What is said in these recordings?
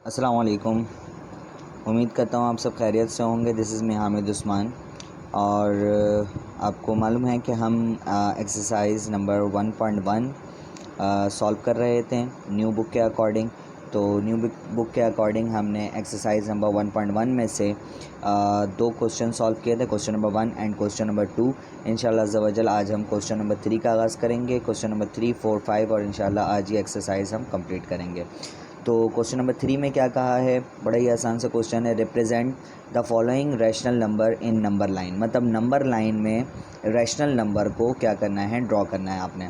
अस्सलाम वालेकुम। उम्मीद करता हूँ आप सब खैरियत से होंगे। This is me Hamid Usman और आपको मालूम है कि हम एक्सरसाइज नंबर 1.1 सॉल्व कर रहे थे न्यू बुक के अकॉर्डिंग। तो न्यू बुक के अकॉर्डिंग हमने एक्सरसाइज नंबर 1.1 में से दो क्वेश्चन सॉल्व किए थे, question number 1 and question number 2। इंशाल्लाह अज़्ज़ा वजल आज हम क्वेश्चन नंबर 3 का आगाज़ करेंगे। क्वेश्चन नंबर 3, 4, 5 और इंशाल्लाह आज ये एक्सरसाइज हम कंप्लीट करेंगे। तो क्वेश्चन नंबर 3 में क्या कहा है, बड़ा ही आसान सा क्वेश्चन है। Represent the following rational number in number line, मतलब नंबर लाइन में रैशनल नंबर को क्या करना है, ड्रॉ करना है आपने।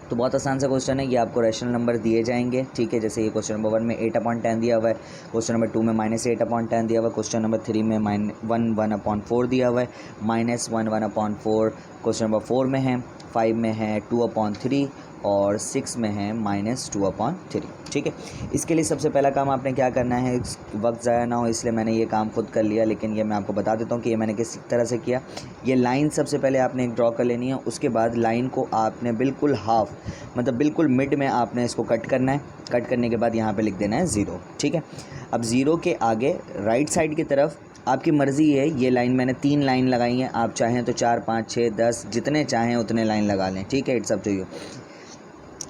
तो बहुत आसान सा क्वेश्चन है, ये आपको रैशनल नंबर दिए जाएंगे, ठीक है। जैसे ये क्वेश्चन नंबर 1 में 8/10 दिया हुआ है, क्वेश्चन नंबर 2 में -8/10 दिया हुआ है, क्वेश्चन नंबर 3 में -1/4 दिया हुआ है, -1/4 क्वेश्चन नंबर 4 में है, 5 में है 2/3 और 6 में है -2/3, ठीक है। इसके लिए सबसे पहला काम आपने क्या करना है, वक्त ज़ाया ना हो इसलिए मैंने ये काम खुद कर लिया, लेकिन ये मैं आपको बता देता हूँ कि ये मैंने किस तरह से किया। ये लाइन सबसे पहले आपने एक ड्रॉ कर लेनी है, उसके बाद लाइन को आपने बिल्कुल हाफ, मतलब बिल्कुल मिड में आपने इसको कट करना है। कट करने के बाद यहाँ पे लिख देना है 0, ठीक है। अब 0 के आगे राइट साइड की तरफ आपकी मर्ज़ी है, ये लाइन मैंने 3 लाइन लगाई हैं, आप चाहें तो 4, 5, 6, 10 जितने चाहें उतने लाइन लगा लें, ठीक है। It's up to you.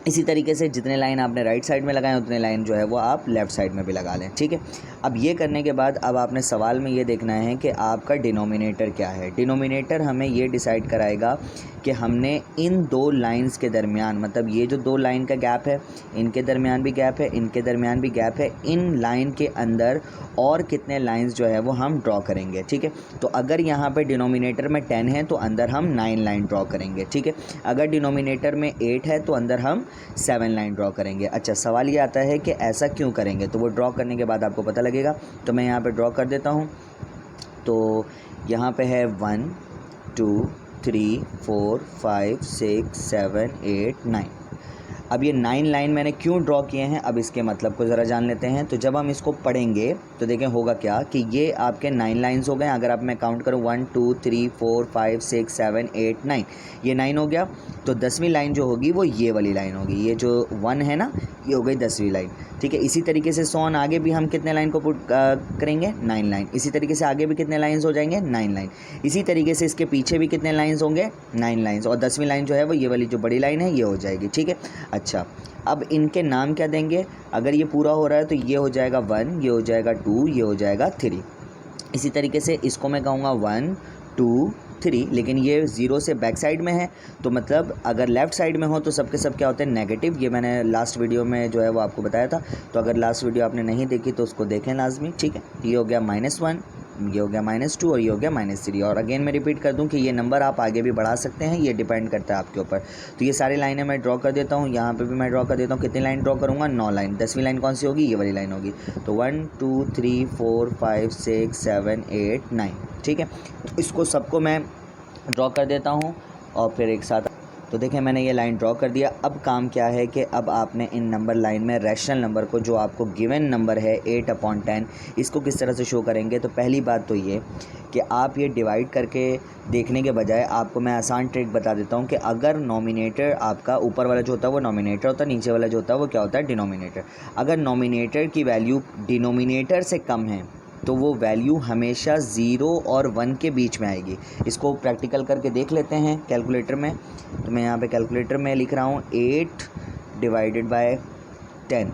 इसी तरीके से जितने लाइन आपने राइट साइड में लगाएं उतने लाइन जो है वो आप लेफ़्ट साइड में भी लगा लें, ठीक है। अब ये करने के बाद अब आपने सवाल में ये देखना है कि आपका डिनोमिनेटर क्या है। डिनोमिनेटर हमें ये डिसाइड कराएगा कि हमने इन दो लाइंस के दरमियान, मतलब ये जो दो लाइन का गैप है, इनके दरमियान भी गैप है, इनके दरमियान भी गैप है, इन लाइन के अंदर और कितने लाइंस जो है वो हम ड्रॉ करेंगे, ठीक है। तो अगर यहाँ पे डिनोमिनेटर में 10 है तो अंदर हम 9 लाइन ड्रॉ करेंगे, ठीक है। अगर डिनोमिनेटर में 8 है तो अंदर हम 7 लाइन ड्रॉ करेंगे। अच्छा, सवाल ये आता है कि ऐसा क्यों करेंगे, तो वो ड्रॉ करने के बाद आपको पता लगेगा। तो मैं यहाँ पे ड्रॉ कर देता हूँ। तो यहाँ पे है 1 2 3 4 5 6 7 8 9। अब ये 9 लाइन मैंने क्यों ड्रॉ किए हैं, अब इसके मतलब को ज़रा जान लेते हैं। तो जब हम इसको पढ़ेंगे तो देखें होगा क्या कि ये आपके 9 लाइंस हो गए। अगर आप मैं काउंट करूँ 1 2 3 4 5 6 7 8 9, ये 9 हो गया। तो 10वीं लाइन जो होगी वो ये वाली लाइन होगी, ये जो 1 है ना, ये हो गई 10वीं लाइन, ठीक है। इसी तरीके से सोन आगे भी हम कितने लाइन को पुट करेंगे, 9 लाइन। इसी तरीके से आगे भी कितने लाइंस हो जाएंगे, 9 लाइन। इसी तरीके से इसके पीछे भी कितने लाइंस होंगे, 9 लाइंस। और 10वीं लाइन जो है वो ये वाली जो बड़ी लाइन है ये हो जाएगी, ठीक है। अच्छा, अब इनके नाम क्या देंगे, अगर ये पूरा हो रहा है तो ये हो जाएगा 1, ये हो जाएगा 2, ये हो जाएगा 3। इसी तरीके से इसको मैं कहूँगा 1 2 3, लेकिन ये 0 से बैक साइड में है, तो मतलब अगर लेफ़्ट साइड में हो तो सबके सब क्या होते हैं, नेगेटिव। ये मैंने लास्ट वीडियो में जो है वो आपको बताया था, तो अगर लास्ट वीडियो आपने नहीं देखी तो उसको देखें लाजमी, ठीक है। ये हो गया -1, ये हो गया -2 और ये हो गया -3। और अगेन मैं रिपीट कर दूं कि ये नंबर आप आगे भी बढ़ा सकते हैं, ये डिपेंड करता है आपके ऊपर। तो ये सारी लाइनें मैं ड्रॉ कर देता हूँ, यहाँ पे भी मैं ड्रॉ कर देता हूँ। कितनी लाइन ड्रॉ करूँगा, 9 लाइन। 10वीं लाइन कौन सी होगी, ये वाली लाइन होगी। तो 1 2 3 4 5 6 7 8 9, ठीक है। तो इसको सबको मैं ड्रॉ कर देता हूँ और फिर एक साथ। तो देखें मैंने ये लाइन ड्रॉ कर दिया। अब काम क्या है कि अब आपने इन नंबर लाइन में रैशनल नंबर को, जो आपको गिवन नंबर है 8/10, इसको किस तरह से शो करेंगे। तो पहली बात तो ये कि आप ये डिवाइड करके देखने के बजाय आपको मैं आसान ट्रिक बता देता हूँ कि अगर नॉमिनेटर आपका ऊपर वाला जो होता है वो नॉमिनेटर होता है, नीचे वाला जो होता है वो क्या होता है, डिनोमिनेटर। अगर नॉमिनेटर की वैल्यू डिनोमिनेटर से कम है तो वो वैल्यू हमेशा 0 और 1 के बीच में आएगी। इसको प्रैक्टिकल करके देख लेते हैं कैलकुलेटर में। तो मैं यहाँ पे कैलकुलेटर में लिख रहा हूँ 8/10।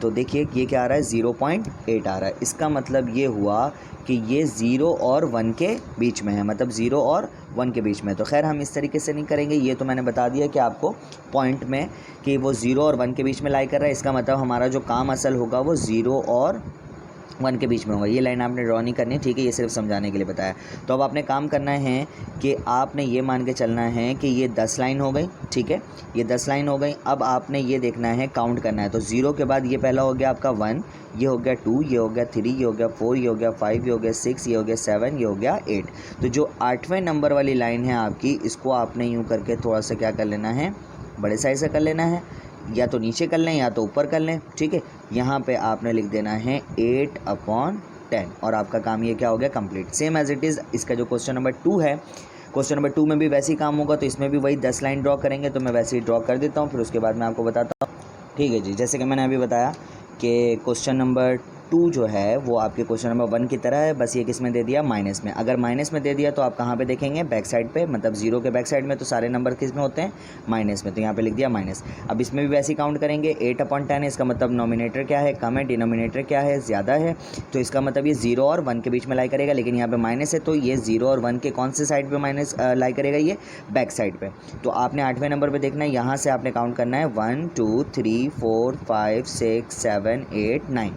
तो देखिए ये क्या आ रहा है, 0.8 आ रहा है। इसका मतलब ये हुआ कि ये 0 और 1 के बीच में है, मतलब 0 और 1 के बीच में। तो खैर हम इस तरीके से नहीं करेंगे, ये तो मैंने बता दिया कि आपको पॉइंट में कि वो 0 और 1 के बीच में लाई कर रहा है। इसका मतलब हमारा जो काम असल होगा वो 0 और 1 के बीच में होगा। ये लाइन आपने ड्रॉ नहीं करनी, ठीक है, ये सिर्फ समझाने के लिए बताया। तो अब आपने काम करना है कि आपने ये मान के चलना है कि ये 10 लाइन हो गई, ठीक है, ये 10 लाइन हो गई। अब आपने ये देखना है, काउंट करना है। तो 0 के बाद ये पहला हो गया आपका 1, ये हो गया 2, ये हो गया 3, ये हो गया 4, ये हो गया 5, ये हो गया 6, ये हो गया 7, ये हो गया 8। तो जो 8वें नंबर वाली लाइन है आपकी, इसको आपने यूँ करके थोड़ा सा क्या कर लेना है, बड़े साइज से कर लेना है, या तो नीचे कर लें या तो ऊपर कर लें, ठीक है। यहाँ पे आपने लिख देना है 8/10 और आपका काम ये क्या हो गया, complete. Same as it is इसका जो क्वेश्चन नंबर 2 है, क्वेश्चन नंबर 2 में भी वैसे ही काम होगा। तो इसमें भी वही 10 लाइन ड्रॉ करेंगे, तो मैं वैसे ही ड्रॉ कर देता हूँ, फिर उसके बाद मैं आपको बताता हूँ, ठीक है जी। जैसे कि मैंने अभी बताया कि क्वेश्चन नंबर 2 जो है वो आपके क्वेश्चन नंबर 1 की तरह है, बस ये किस में दे दिया, माइनस में। अगर माइनस में दे दिया तो आप कहाँ पे देखेंगे, बैक साइड पे, मतलब 0 के बैक साइड में, तो सारे नंबर किस में होते हैं, माइनस में, तो यहाँ पे लिख दिया माइनस। अब इसमें भी वैसे ही काउंट करेंगे, 8/10 है, इसका मतलब नॉमिनेटर क्या है, कम है, डिनोमिनेटर क्या है, ज़्यादा है, तो इसका मतलब ये 0 और 1 के बीच में लाई करेगा, लेकिन यहाँ पे माइनस है तो ये 0 और 1 के कौन से साइड पे माइनस लाई करेगा, ये बैक साइड पे। तो आपने 8वें नंबर पे देखना है, यहाँ से आपने काउंट करना है 1 2 3 4 5 6 7 8 9।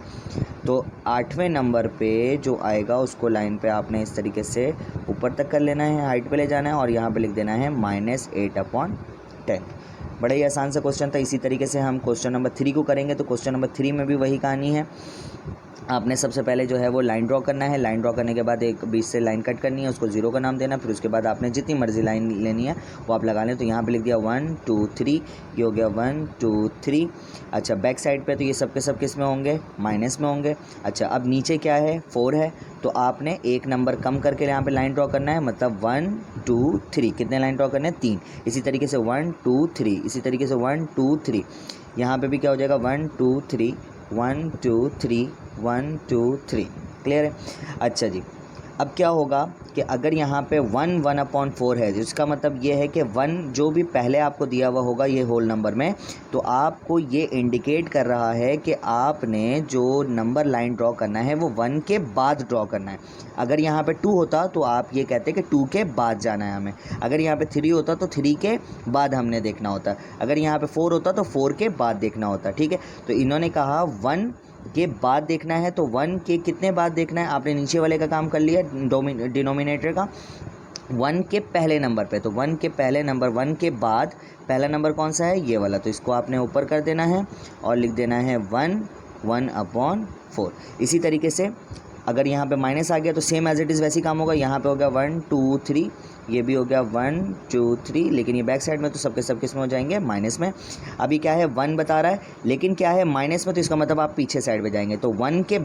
तो 8वें नंबर पे जो आएगा उसको लाइन पे आपने इस तरीके से ऊपर तक कर लेना है, हाइट पे ले जाना है और यहाँ पे लिख देना है -8/10। बड़ा ही आसान सा क्वेश्चन था। इसी तरीके से हम क्वेश्चन नंबर 3 को करेंगे। तो क्वेश्चन नंबर 3 में भी वही कहानी है। आपने सबसे पहले जो है वो लाइन ड्रॉ करना है। लाइन ड्रॉ करने के बाद एक बीच से लाइन कट करनी है, उसको 0 का नाम देना। फिर उसके बाद आपने जितनी मर्जी लाइन लेनी है वो आप लगा लें। तो यहाँ पे लिख दिया 1 2 3, ये हो गया 1 2 3। अच्छा, बैक साइड पे तो ये सब के सब किस में होंगे, माइनस में होंगे। अच्छा, अब नीचे क्या है, 4 है, तो आपने एक नंबर कम करके यहाँ पे लाइन ड्रॉ करना है, मतलब 1 2 3। कितने लाइन ड्रॉ करने हैं, 3। इसी तरीके से 1 2 3, इसी तरीके से 1 2 3। यहाँ पे भी क्या हो जाएगा, 1 2 3 1 2 3 1 2 3। क्लियर है। अच्छा जी, अब क्या होगा कि अगर यहाँ पे 1 1/4 है, जिसका मतलब ये है कि 1 जो भी पहले आपको दिया हुआ होगा ये होल नंबर में, तो आपको ये इंडिकेट कर रहा है कि आपने जो नंबर लाइन ड्रॉ करना है वो 1 के बाद ड्रॉ करना है। अगर यहाँ पे 2 होता तो आप ये कहते कि 2 के बाद जाना है हमें। अगर यहाँ पे 3 होता तो 3 के बाद हमने देखना होता। अगर यहाँ पे 4 होता तो 4 के बाद देखना होता। ठीक है, तो इन्होंने कहा 1 के बाद देखना है, तो 1 के कितने बाद देखना है। आपने नीचे वाले का काम कर लिया, डिनोमिनेटर का, 1 के पहले नंबर पे। तो 1 के पहले नंबर, 1 के बाद पहला नंबर कौन सा है, ये वाला। तो इसको आपने ऊपर कर देना है और लिख देना है 1 1/4। इसी तरीके से अगर यहाँ पे माइनस आ गया तो सेम एज इट इज़ वैसे ही काम होगा। यहाँ पे हो गया 1 2 3, ये भी हो गया 1 2 3, लेकिन ये बैक साइड में तो सबके सब किस में हो जाएंगे, माइनस में। अभी क्या है, 1 बता रहा है, लेकिन क्या है माइनस में, तो इसका मतलब आप पीछे साइड पे जाएंगे। तो 1 के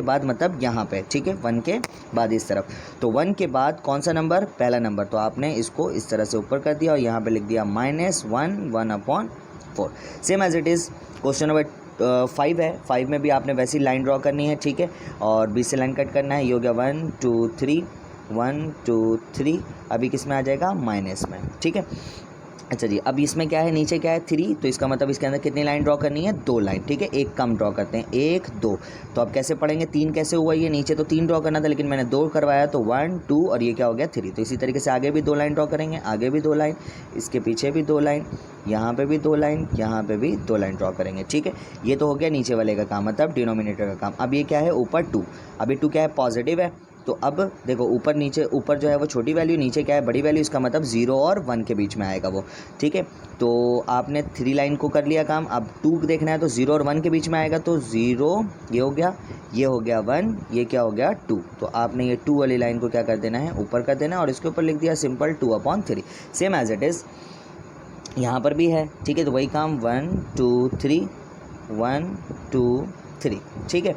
बाद मतलब यहाँ पे, ठीक है, 1 के बाद इस तरफ। तो 1 के बाद कौन सा नंबर, पहला नंबर। तो आपने इसको इस तरह से ऊपर कर दिया और यहाँ पे लिख दिया -1 1/4। Same as it is question number 5 है। 5 में भी आपने वैसी लाइन ड्रॉ करनी है, ठीक है, और बीच से लाइन कट करना है। ये हो गया 1 2 3 1 2 3। अभी किस में आ जाएगा, माइनस में। ठीक है। अच्छा जी, अब इसमें क्या है, नीचे क्या है 3, तो इसका मतलब इसके अंदर कितनी लाइन ड्रॉ करनी है, 2 लाइन। ठीक है, एक कम ड्रॉ करते हैं, 1 2। तो अब कैसे पढ़ेंगे, 3 कैसे हुआ, ये नीचे तो 3 ड्रॉ करना था लेकिन मैंने 2 करवाया, तो 1 2 और ये क्या हो गया 3। तो इसी तरीके से आगे भी 2 लाइन ड्रॉ करेंगे, आगे भी 2 लाइन, इसके पीछे भी 2 लाइन, यहाँ पे भी 2 लाइन, यहाँ पे भी 2 लाइन ड्रॉ करेंगे। ठीक है, ये तो हो गया नीचे वाले का काम, मतलब डिनोमिनेटर का काम। अब ये क्या है, ऊपर 2। अभी 2 क्या है, पॉजिटिव है। तो अब देखो ऊपर नीचे, ऊपर जो है वो छोटी वैल्यू, नीचे क्या है, बड़ी वैल्यू। इसका मतलब 0 और 1 के बीच में आएगा वो। ठीक है, तो आपने 3 लाइन को कर लिया काम। अब 2 देखना है तो 0 और 1 के बीच में आएगा। तो 0 ये हो गया, ये हो गया 1, ये क्या हो गया 2। तो आपने ये 2 वाली लाइन को क्या कर देना है, ऊपर कर देना है और इसके ऊपर लिख दिया simple 2/3। Same as it is यहाँ पर भी है। ठीक है, तो वही काम 1 2 3 1 2 3। ठीक है।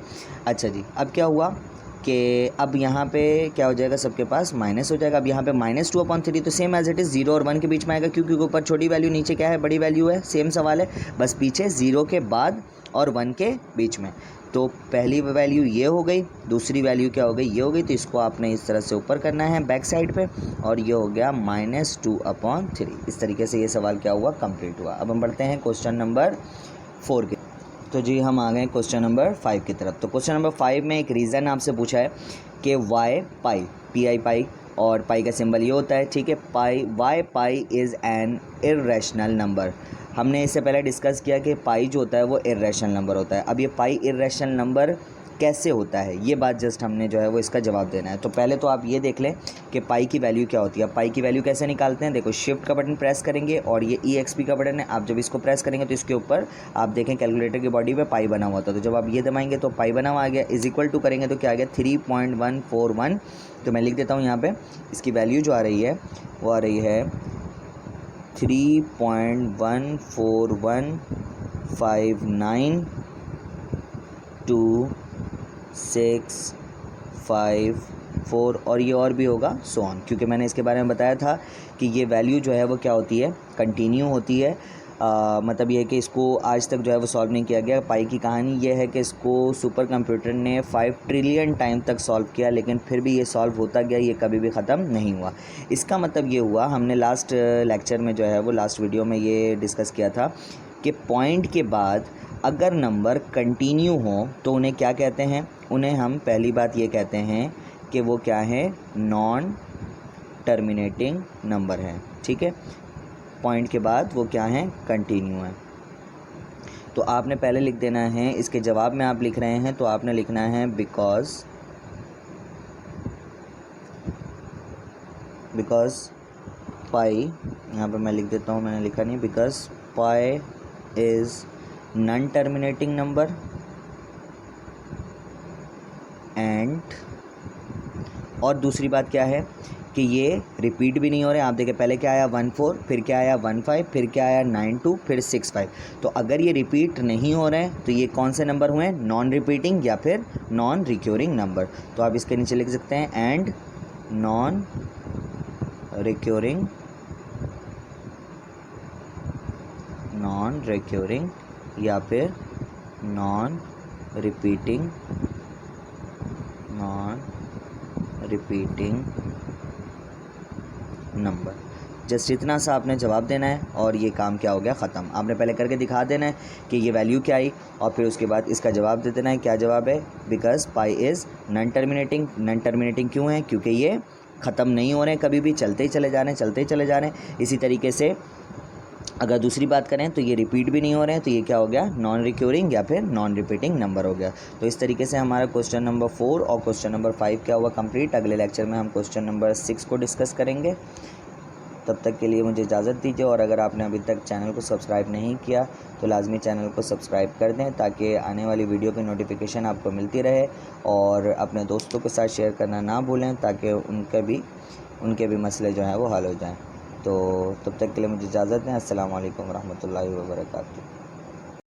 अच्छा जी, अब क्या हुआ कि अब यहाँ पे क्या हो जाएगा, सबके पास माइनस हो जाएगा। अब यहाँ पे -2/3, तो सेम एज इट इज़ 0 और 1 के बीच में आएगा, क्योंकि ऊपर छोटी वैल्यू, नीचे क्या है, बड़ी वैल्यू है। सेम सवाल है, बस पीछे 0 के बाद और 1 के बीच में। तो पहली वैल्यू ये हो गई, दूसरी वैल्यू क्या हो गई, ये हो गई। तो इसको आपने इस तरह से ऊपर करना है बैक साइड पे और ये हो गया -2/3। इस तरीके से ये सवाल क्या हुआ, कंप्लीट हुआ। अब हम बढ़ते हैं क्वेश्चन नंबर 4 के। तो जी हम आ गए क्वेश्चन नंबर 5 की तरफ। तो क्वेश्चन नंबर 5 में एक रीज़न आपसे पूछा है कि वाई पाई, पाई, और पाई का सिंबल ये होता है। ठीक है, why pi is an irrational number. हमने इससे पहले डिस्कस किया कि पाई जो होता है वो इर्रेशनल नंबर होता है। अब ये पाई इर्रेशनल नंबर कैसे होता है, ये बात जस्ट हमने जो है वो इसका जवाब देना है। तो पहले तो आप ये देख लें कि पाई की वैल्यू क्या होती है। पाई की वैल्यू कैसे निकालते हैं, देखो शिफ्ट का बटन प्रेस करेंगे और ये EXP का बटन है। आप जब इसको प्रेस करेंगे तो इसके ऊपर आप देखें कैलकुलेटर की बॉडी पे पाई बना हुआ था। तो जब आप ये दबाएंगे तो पाई बना हुआ आ गया, = करेंगे तो क्या आ गया 3.141। तो मैं लिख देता हूँ यहाँ पर, इसकी वैल्यू जो आ रही है वो आ रही है 3.141592654 और ये और भी होगा सो ऑन, क्योंकि मैंने इसके बारे में बताया था कि ये वैल्यू जो है वो क्या होती है, कंटिन्यू होती है। मतलब ये है कि इसको आज तक जो है वो सॉल्व नहीं किया गया। पाई की कहानी ये है कि इसको सुपर कंप्यूटर ने 5 ट्रिलियन टाइम तक सॉल्व किया, लेकिन फिर भी ये सॉल्व होता गया, ये कभी भी ख़त्म नहीं हुआ। इसका मतलब ये हुआ, हमने लास्ट लेक्चर में जो है वो लास्ट वीडियो में ये डिस्कस किया था कि पॉइंट के बाद अगर नंबर कंटिन्यू हो तो उन्हें क्या कहते हैं। उन्हें हम पहली बात ये कहते हैं कि वो क्या है, नॉन टर्मिनेटिंग नंबर है। ठीक है, पॉइंट के बाद वो क्या है, कंटिन्यू है। तो आपने पहले लिख देना है, इसके जवाब में आप लिख रहे हैं तो आपने लिखना है बिकॉज पाई, यहाँ पे मैं लिख देता हूँ, मैंने लिखा नहीं, because pi is non terminating number and, और दूसरी बात क्या है कि ये रिपीट भी नहीं हो रहे। आप देखें पहले क्या आया 14, फिर क्या आया 15, फिर क्या आया 92, फिर 65। तो अगर ये रिपीट नहीं हो रहे हैं तो ये कौन से नंबर हुए, नॉन रिपीटिंग या फिर नॉन रिक्योरिंग नंबर। तो आप इसके नीचे लिख सकते हैं एंड नॉन रिक्योरिंग या फिर नॉन रिपीटिंग नंबर। जस्ट इतना सा आपने जवाब देना है और ये काम क्या हो गया, ख़त्म। आपने पहले करके दिखा देना है कि ये वैल्यू क्या आई और फिर उसके बाद इसका जवाब दे देना है। क्या जवाब है, because pi is non terminating. Non terminating क्यों है, क्योंकि ये ख़त्म नहीं हो रहे हैं, कभी भी चलते ही चले जा रहे हैं। इसी तरीके से अगर दूसरी बात करें तो ये रिपीट भी नहीं हो रहे हैं, तो ये क्या हो गया, नॉन रिक्योरिंग या फिर नॉन रिपीटिंग नंबर हो गया। तो इस तरीके से हमारा क्वेश्चन नंबर 4 और क्वेश्चन नंबर 5 क्या हुआ, कंप्लीट। अगले लेक्चर में हम क्वेश्चन नंबर 6 को डिस्कस करेंगे। तब तक के लिए मुझे इजाज़त दीजिए, और अगर आपने अभी तक चैनल को सब्सक्राइब नहीं किया तो लाजमी चैनल को सब्सक्राइब कर दें ताकि आने वाली वीडियो की नोटिफिकेशन आपको मिलती रहे, और अपने दोस्तों के साथ शेयर करना ना भूलें ताकि उनके भी मसले जो हैं वो हल हो जाएं। तो तब तक के लिए मुझे इजाज़त दें। अस्सलाम वालेकुम रहमतुल्लाहि व बरकातुहू।